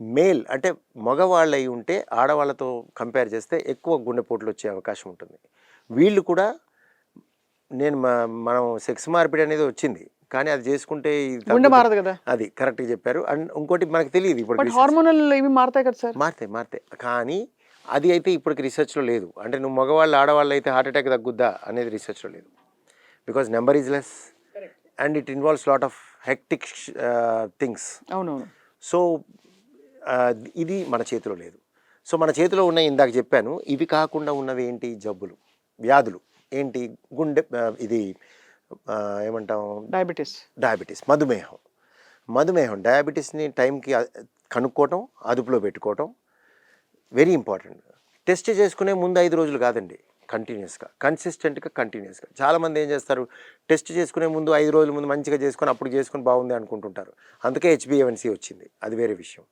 Male అంటే మగవాళ్ళై ఉంటే ఆడవాళ్ళతో కంపేర్ చేస్తే ఎక్కువ గుండెపోట్లు వచ్చే అవకాశం ఉంటుంది. వీళ్ళు కూడా మనం సెక్స్ మార్పిడి అనేది వచ్చింది. కానీ అది చేసుకుంటే గుండె మారదు కదా. అది కరెక్ట్‌గా చెప్పారు. అండ్ ఇంకోటి మనకు తెలియదు ఇప్పుడు బట్ హార్మోనల్ ఇవి మారతాయి కదా సార్. మారుతాయి. కానీ అది అయితే ఇప్పటికి రీసెర్చ్‌లో లేదు. అంటే నువ్వు మగవాళ్ళు ఆడవాళ్ళు అయితే హార్ట్ అటాక్ తగ్గుద్దా అనేది రీసెర్చ్‌లో లేదు. Because number is less and it involves lot of hectic things. అవునవును. సో ఇది మన చేతిలో లేదు. సో మన చేతిలో ఉన్న ఇందాక చెప్పాను. ఇవి కాకుండా ఉన్నవి ఏంటి జబ్బులు, వ్యాధులు ఏంటి గుండె ఇది ఏమంటాం డయాబెటీస్, మధుమేహం డయాబెటీస్ని టైంకి కనుక్కోవటం, అదుపులో పెట్టుకోవటం వెరీ ఇంపార్టెంట్. టెస్ట్ చేసుకునే ముందు 5 రోజులు కాదండి, కంటిన్యూస్గా. చాలామంది ఏం చేస్తారు, టెస్ట్ చేసుకునే ముందు 5 రోజుల ముందు మంచిగా చేసుకొని అప్పుడు చేసుకొని బాగుంది అనుకుంటుంటారు. అందుకే HbA1c వచ్చింది, అది వేరే విషయం.